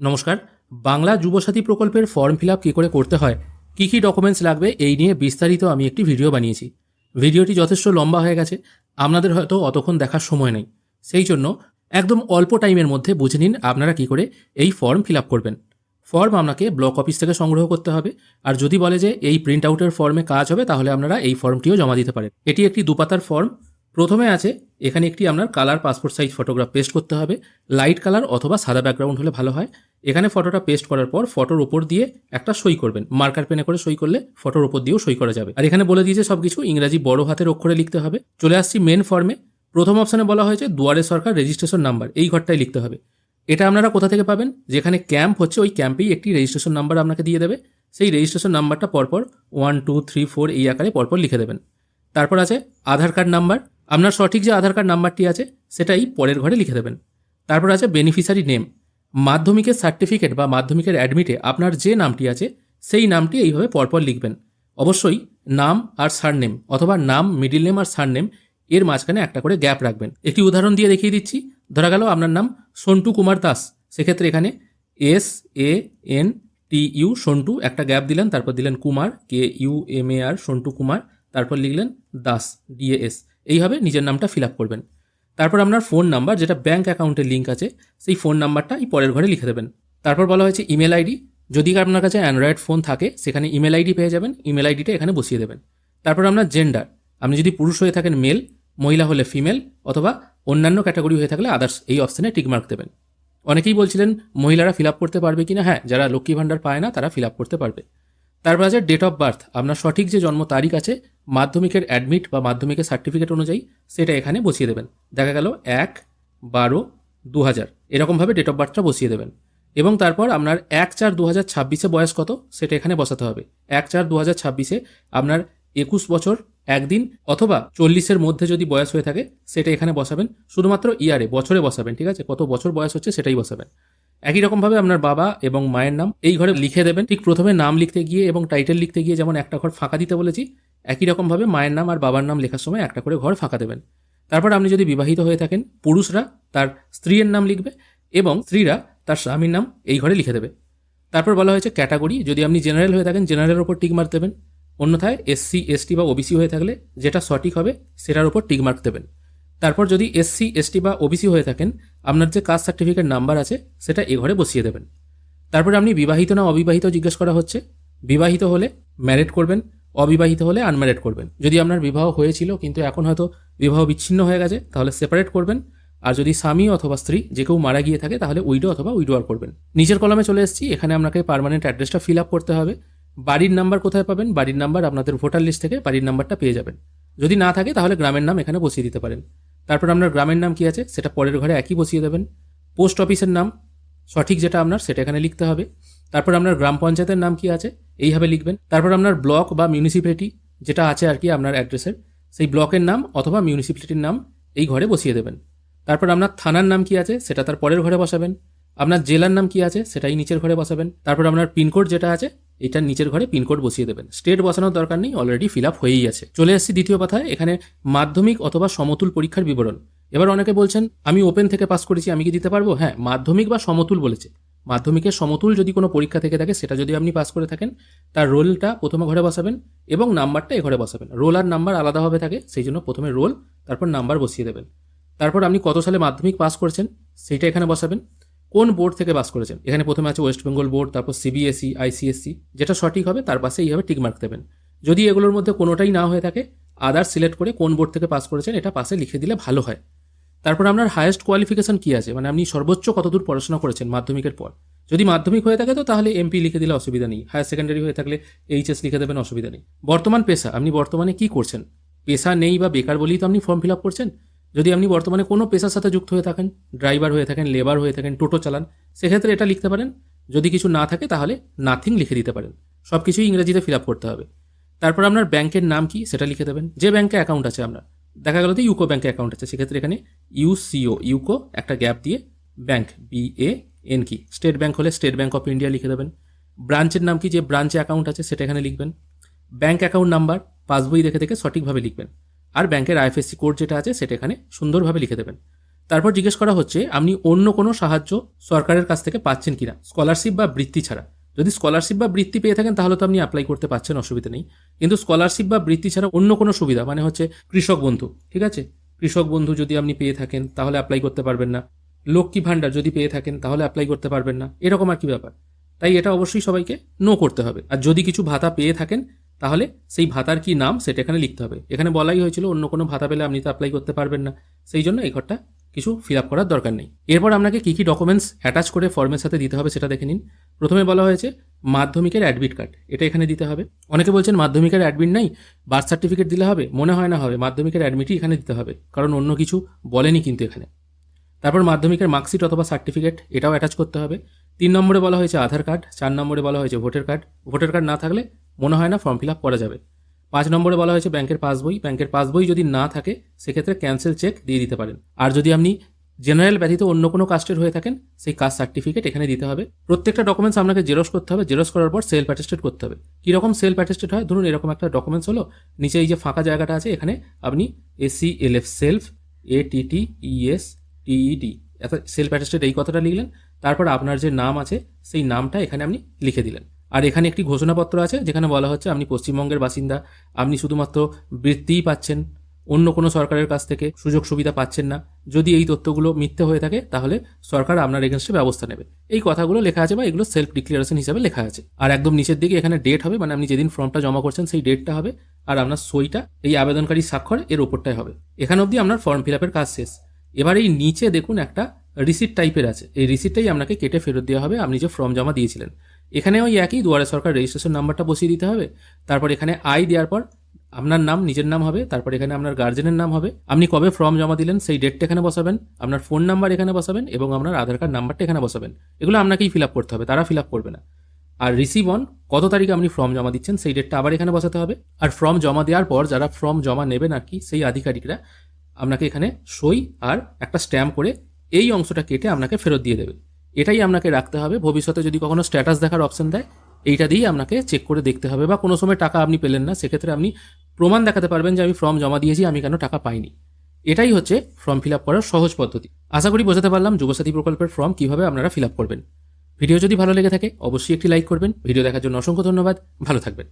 নমস্কার। বাংলা যুবসাথী প্রকল্পের form fill up কী করে করতে হয়, কী কী ডকুমেন্টস লাগবে, এই নিয়ে বিস্তারিত আমি একটি ভিডিও বানিয়েছি। ভিডিওটি যথেষ্ট লম্বা হয়ে গেছে, আপনাদের হয়তো অতক্ষণ দেখার সময় নেই। সেই জন্য একদম অল্প টাইমের মধ্যে বুঝে নিন আপনারা কী করে এই ফর্ম ফিল আপ করবেন। ফর্ম আপনাকে ব্লক অফিস থেকে সংগ্রহ করতে হবে, আর যদি বলে যে এই প্রিন্ট আউটের ফর্মে কাজ হবে তাহলে আপনারা এই ফর্মটিও জমা দিতে পারেন। এটি একটি দুপাতার ফর্ম। প্রথমে আছে এখানে একটি আপনার colour passport size photograph paste করতে হবে। লাইট কালার অথবা সাদা ব্যাকগ্রাউন্ড হলে ভালো হয়। এখানে ফটোটা পেস্ট করার পর ফটোর উপর দিয়ে একটা সই করবেন, মার্কার পেনে করে সই করলে ফটোর উপর দিয়েও সই করা যাবে। আর এখানে বলে দিয়েছে সবকিছু ইংরাজি বড় হাতের অক্ষরে লিখতে হবে। চলে আসছি মেন ফর্মে। প্রথম অপশানে বলা হয়েছে দুয়ারে সরকার রেজিস্ট্রেশন নাম্বার, এই ঘরটায় লিখতে হবে। এটা আপনারা কোথা থেকে পাবেন? যেখানে ক্যাম্প হচ্ছে ওই ক্যাম্পেই একটি রেজিস্ট্রেশন নাম্বার আপনাকে দিয়ে দেবে। সেই রেজিস্ট্রেশন নাম্বারটা পরপর 1 2 3 4 এই আকারে পরপর লিখে দেবেন। তারপর আছে আধার কার্ড নাম্বার। আপনার সঠিক যে আধার কার্ড নাম্বারটি আছে সেটাই পরের ঘরে লিখে দেবেন। তারপর আছে বেনিফিশিয়ারি নেম। মাধ্যমিকের সার্টিফিকেট বা মাধ্যমিকের অ্যাডমিটে আপনার যে নামটি আছে সেই নামটি এইভাবে পরপর লিখবেন। অবশ্যই নাম আর সারনেম অথবা নাম, মিডিল নেম আর সারনেম এর মাঝখানে একটা করে গ্যাপ রাখবেন। একটি উদাহরণ দিয়ে দেখিয়ে দিচ্ছি। ধরা গেল আপনার নাম সন্টু কুমার দাস, সেক্ষেত্রে এখানে SANTU সন্টু একটা গ্যাপ দিলেন, তারপর দিলেন কুমার KUMAR সন্টু কুমার, তারপর লিখলেন দাস DAS। এইভাবে নিজের নামটা ফিল আপ করবেন। তারপর আপনার ফোন নাম্বার, যেটা ব্যাঙ্ক অ্যাকাউন্টের লিঙ্ক আছে, সেই ফোন নাম্বারটা এই পরের ঘরে লিখে দেবেন। তারপর বলা হয়েছে ইমেল আইডি। যদি আপনার কাছে অ্যান্ড্রয়েড ফোন থাকে সেখানে ইমেল আইডি পেয়ে যাবেন, ইমেল আইডিটা এখানে বসিয়ে দেবেন। তারপর আপনার জেন্ডার, আপনি যদি পুরুষ হয়ে থাকেন মেল, মহিলা হলে ফিমেল, অথবা অন্যান্য ক্যাটাগরি হয়ে থাকলে আদার্স, এই অপশানে টিকমার্ক দেবেন। অনেকেই বলছিলেন মহিলারা ফিল আপ করতে পারবে কিনা। হ্যাঁ, যারা লক্ষ্মী ভাণ্ডার পায় না তারা ফিল আপ করতে পারবে। তারপর আছে ডেট অফ বার্থ। আপনার সঠিক যে জন্ম তারিখ আছে মাধ্যমিকের অ্যাডমিট বা মাধ্যমিকের সার্টিফিকেট অনুযায়ী সেটা এখানে বসিয়ে দেবেন। দেখা গেল 1/12/2000 এরকমভাবে ডেট অফ বার্থটা বসিয়ে দেবেন। এবং তারপর আপনার 1/4/2026 বয়স কত সেটা এখানে বসাতে হবে। 1/4/2026 আপনার 21 বছর 1 দিন অথবা 40-এর মধ্যে যদি বয়স হয়ে থাকে সেটা এখানে বসাবেন। শুধুমাত্র ইয়ারে, বছরে বসাবেন, ঠিক আছে? কত বছর বয়স হচ্ছে সেটাই বসাবেন। একই রকমভাবে আপনার বাবা এবং মায়ের নাম এই ঘরে লিখে দেবেন। ঠিক প্রথমে নাম লিখতে গিয়ে এবং টাইটেল লিখতে গিয়ে যেমন একটা ঘর ফাঁকা দিতে বলেছি, একই রকমভাবে মায়ের নাম আর বাবার নাম লেখার সময় একটা করে ঘর ফাঁকা দেবেন। তারপর আপনি যদি বিবাহিত হয়ে থাকেন, পুরুষরা তার স্ত্রীর নাম লিখবে এবং স্ত্রীরা তার স্বামীর নাম এই ঘরে লিখে দেবে। তারপর বলা হয়েছে ক্যাটাগরি। যদি আপনি জেনারেল হয়ে থাকেন জেনারেলের ওপর টিক মার্ক দেবেন, অন্যথায় SC ST বা OBC হয়ে থাকলে যেটা সঠিক হবে সেটার ওপর টিক মার্ক দেবেন। তারপর যদি SC ST বা OBC হয়ে থাকেন আপনার যে কাস্ট সার্টিফিকেট নাম্বার আছে সেটা এ ঘরে বসিয়ে দেবেন। তারপরে আপনি বিবাহিত না অবিবাহিত জিজ্ঞেস করা হচ্ছে। বিবাহিত হলে ম্যারেড করবেন, অবিবাহিত হলে আনম্যারেড করবেন। যদি আপনার বিবাহ হয়েছিল কিন্তু এখন হয়তো বিবাহ বিচ্ছিন্ন হয়ে গেছে তাহলে সেপারেট করবেন। আর যদি স্বামী অথবা স্ত্রী যে কেউ মারা গিয়ে থাকে তাহলে উইডো অথবা উইডোয়ার করবেন। নিচের কলামে চলে এসেছি। এখানে আপনাকে পার্মানেন্ট অ্যাড্রেসটা ফিল আপ করতে হবে। বাড়ির নাম্বার কোথায় পাবেন? বাড়ির নাম্বার আপনাদের ভোটার লিস্ট থেকে বাড়ির নাম্বারটা পেয়ে যাবেন। যদি না থাকে তাহলে গ্রামের নাম এখানে বসিয়ে দিতে পারেন। তারপর আপনার গ্রামের নাম কি আছে সেটা পরের ঘরে একই বসিয়ে দেবেন। পোস্ট অফিসের নাম সঠিক যেটা আপনার সেটা এখানে লিখতে হবে। তারপর আপনার গ্রাম পঞ্চায়েতের নাম কি আছে এইভাবে লিখবেন। তারপর আপনার ব্লক বা মিউনিসিপ্যালিটি যেটা আছে আর কি আপনার অ্যাড্রেসের, সেই ব্লকের নাম অথবা মিউনিসিপ্যালিটির নাম এই ঘরে বসিয়ে দেবেন। তারপর আপনার থানার নাম কি আছে সেটা তার পরের ঘরে বসাবেন। আপনার জেলার নাম কি আছে সেটাই নিচের ঘরে বসাবেন। তারপর আপনার পিনকোড যেটা আছে এটার নিচের ঘরে পিনকোড বসিয়ে দেবেন। স্টেট বসানোর দরকার নেই, অলরেডি ফিল আপ হয়েই আছে। চলে এসেছি দ্বিতীয় কথায়। এখানে মাধ্যমিক অথবা সমতুল পরীক্ষার বিবরণ। এবার অনেকে বলছেন আমি ওপেন থেকে পাস করেছি, আমি কি দিতে পারবো? হ্যাঁ, মাধ্যমিক বা সমতুল বলেছে। মাধ্যমিকের সমতুল যদি কোনো পরীক্ষা থেকে থাকে সেটা যদি আপনি পাস করে থাকেন তার রোলটা প্রথমে ঘরে বসাবেন এবং নাম্বারটা এ ঘরে বসাবেন। রোল আর নাম্বার আলাদাভাবে থাকে, সেই জন্য প্রথমে রোল তারপর নাম্বার বসিয়ে দেবেন। তারপর আপনি কত সালে মাধ্যমিক পাস করেছেন সেইটা এখানে বসাবেন। কোন বোর্ড থেকে পাস করেছেন এখানে প্রথমে আছে ওয়েস্ট বেঙ্গল বোর্ড, তারপর CBSE ICSE, যেটা সঠিক হবে তার পাশে এইভাবে টিকমার্ক দেবেন। যদি এগুলোর মধ্যে কোনোটাই না হয়ে থাকে আদার্স সিলেক্ট করে কোন বোর্ড থেকে পাস করেছেন এটা পাশে লিখে দিলে ভালো হয়। তারপর আপনার হায়েস্ট কোয়ালিফিকেশন কি আছে, মানে আপনি সর্বোচ্চ কতদূর পড়াশোনা করেছেন মাধ্যমিকের পর। যদি মাধ্যমিক হয়ে থাকে তো তাহলে MP লিখে দিলে অসুবিধা নেই। হায়ার সেকেন্ডারি হয়ে থাকলে HS লিখে দেবেন, অসুবিধা নেই। বর্তমান পেশা, আপনি বর্তমানে কি করছেন? পেশা নেই বা বেকার বলেই তো আপনি ফর্ম ফিল আপ করছেন। যদি আপনি বর্তমানে কোনো পেশার সাথে যুক্ত হয়ে থাকেন, ড্রাইভার হয়ে থাকেন, লেবার হয়ে থাকেন, টোটো চালান, সেক্ষেত্রে এটা লিখতে পারেন। যদি কিছু না থাকে তাহলে নাথিং লিখে দিতে পারেন। সব কিছুই ইংরেজিতে ফিল আপ করতে হবে। তারপর আপনার ব্যাংকের নাম কি সেটা লিখে দেবেন। যে ব্যাংকে অ্যাকাউন্ট আছে আপনার, দেখা গেল তো ইউকো ব্যাংকে অ্যাকাউন্ট আছে, সেক্ষেত্রে এখানে ইউকো একটা গ্যাপ দিয়ে ব্যাংক BAN কি। স্টেট ব্যাংক হলে স্টেট ব্যাংক অফ ইন্ডিয়া লিখে দেবেন। ব্রাঞ্চের নাম কি, যে ব্রাঞ্চে অ্যাকাউন্ট আছে সেটা এখানে লিখবেন। ব্যাংক অ্যাকাউন্ট নাম্বার পাসবই দেখে সঠিকভাবে লিখবেন। আর ব্যাংকের IFSC কোড যেটা আছে সেটা এখানে সুন্দরভাবে লিখে দেবেন। তারপর জিজ্ঞেস করা হচ্ছে আপনি অন্য কোনো সাহায্য সরকারের কাছ থেকে পাচ্ছেন কিনা, স্কলারশিপ বা বৃত্তি ছাড়া। যদি স্কলারশিপ বা বৃত্তি পেয়ে থাকেন তাহলে তো আপনি অ্যাপ্লাই করতে পারছেন, অসুবিধা নেই। কিন্তু স্কলারশিপ বা বৃত্তি ছাড়া অন্য কোনো সুবিধা, মানে হচ্ছে কৃষক বন্ধু, ঠিক আছে, কৃষক বন্ধু যদি আপনি পেয়ে থাকেন তাহলে অ্যাপ্লাই করতে পারবেন না। লক্ষ্মী ভাণ্ডার যদি পেয়ে থাকেন তাহলে অ্যাপ্লাই করতে পারবেন না, এরকম আর কি ব্যাপার। তাই এটা অবশ্যই সবাইকে নো করতে হবে। আর যদি কিছু ভাতা পেয়ে থাকেন তাহলে সেই ভাতার কি নাম সেটা এখানে লিখতে হবে। এখানে বলাই হয়েছিল অন্য কোনো ভাতা পেলে আপনি তো অ্যাপ্লাই করতে পারবেন না, সেই জন্য এই ঘরটা কিছু ফিল আপ করার দরকার নেই। এরপর আপনাকে কী কী ডকুমেন্টস অ্যাটাচ করে ফর্মের সাথে দিতে হবে সেটা দেখে নিন। প্রথমে বলা হয়েছে মাধ্যমিকের অ্যাডমিট কার্ড, এটা এখানে দিতে হবে। অনেকে বলছেন মাধ্যমিকের অ্যাডমিট নাই, বার্থ সার্টিফিকেট দিলে হবে। মনে হয় না হবে, মাধ্যমিকের অ্যাডমিটই এখানে দিতে হবে, কারণ অন্য কিছু বলেনি কিন্তু এখানে। তারপর মাধ্যমিকের মার্কশিট অথবা সার্টিফিকেট, এটাও অ্যাটাচ করতে হবে। 3 নম্বরে বলা হয়েছে আধার কার্ড, 4 নম্বরে বলা হয়েছে ভোটার কার্ড। ভোটার কার্ড না থাকলে মনে হয় না ফর্ম ফিল আপ করা যাবে। 5 নম্বরে বলা হয়েছে ব্যাংকের পাসবই। ব্যাংকের পাসবই যদি না থাকে সেক্ষেত্রে ক্যান্সেল চেক দিয়ে দিতে পারেন। আর যদি আপনি জেনারেল ব্যতীত অন্য কোনো কাস্টের হয়ে থাকেন সেই কাস্ট সার্টিফিকেট এখানে দিতে হবে। প্রত্যেকটা ডকুমেন্টস আপনাকে জেরক্স করতে হবে। জেরক্স করার পর সেলফ অ্যাটেস্টেড করতে হবে। কীরকম সেলফ অ্যাটেস্টেড হয়, ধরুন এরকম একটা ডকুমেন্টস হলো, নিচে এই যে ফাঁকা জায়গাটা আছে এখানে আপনি SELF self ATTESTED self attested এই কথাটা লিখলেন। তারপর আপনার যে নাম আছে সেই নামটা এখানে আপনি লিখে দিলেন। আর এখানে একটি ঘোষণাপত্র আছে যেখানে বলা হচ্ছে আপনি পশ্চিমবঙ্গের বাসিন্দা, আপনি শুধুমাত্র বৃত্তিই পাচ্ছেন, অন্য কোনো সরকারের কাছ থেকে সুযোগ সুবিধা পাচ্ছেন না। যদি এই তথ্যগুলো মিথ্যে হয়ে থাকে তাহলে সরকার আপনার এগেনস্টে ব্যবস্থা নেবে। এই কথাগুলো লেখা আছে বা এগুলো সেলফ ডিক্লারেশন হিসাবে লেখা আছে। আর একদম নিচের দিকে এখানে ডেট হবে, মানে আপনি যেদিন ফর্মটা জমা করছেন সেই ডেটটা হবে, আর আপনার সইটা এই আবেদনকারী স্বাক্ষর এর ওপরটাই হবে। এখানে অবধি আপনার ফর্ম ফিল আপের কাজ শেষ। এবার এই নিচে দেখুন একটা রিসিট টাইপের আছে, এই রিসিটটাই আপনাকে কেটে ফেরত দেওয়া হবে আপনি যে ফর্ম জমা দিয়েছিলেন। এখানে ওই একই দুয়ারে সরকার রেজিস্ট্রেশন নাম্বারটা বসিয়ে দিতে হবে। তারপর এখানে আই দেওয়ার পর আপনার নাম, নিজের নাম হবে, তারপর এখানে আপনার গার্জেনের নাম হবে, আপনি কবে ফর্ম জমা দিলেন সেই ডেটটা এখানে বসাবেন, আপনার ফোন নাম্বার এখানে বসাবেন এবং আপনার আধার কার্ড নাম্বারটা এখানে বসাবেন। এগুলো আপনাকেই ফিল আপ করতে হবে, তারা ফিল আপ করবে না। আর রিসিভ অন কত তারিখে আপনি ফর্ম জমা দিচ্ছেন সেই ডেটটা আবার এখানে বসাতে হবে। আর ফর্ম জমা দেওয়ার পর যারা ফর্ম জমা নেবেন আর কি সেই আধিকারিকরা আপনাকে এখানে সই আর একটা স্ট্যাম্প করে এই অংশটা কেটে আপনাকে ফেরত দিয়ে দেবে। এটাই আপনাকে রাখতে হবে। ভবিষ্যতে যদি কখনো স্ট্যাটাস দেখার অপশন দেয় এইটা দিয়েই আপনাকে চেক করে দেখতে হবে, বা কোনো সময় টাকা আপনি পেলেন না সেক্ষেত্রে আপনি প্রমাণ দেখাতে পারবেন যে আমি ফর্ম জমা দিয়েছি, আমি কেন টাকা পাইনি। এটাই হচ্ছে ফর্ম ফিল আপ করার সহজ পদ্ধতি। আশা করি বোঝাতে পারলাম যুবসাথী প্রকল্পের ফর্ম কিভাবে আপনারা ফিল আপ করবেন। ভিডিও যদি ভালো লেগে থাকে অবশ্যই একটি লাইক করবেন। ভিডিও দেখার জন্য অসংখ্য ধন্যবাদ। ভালো থাকবেন।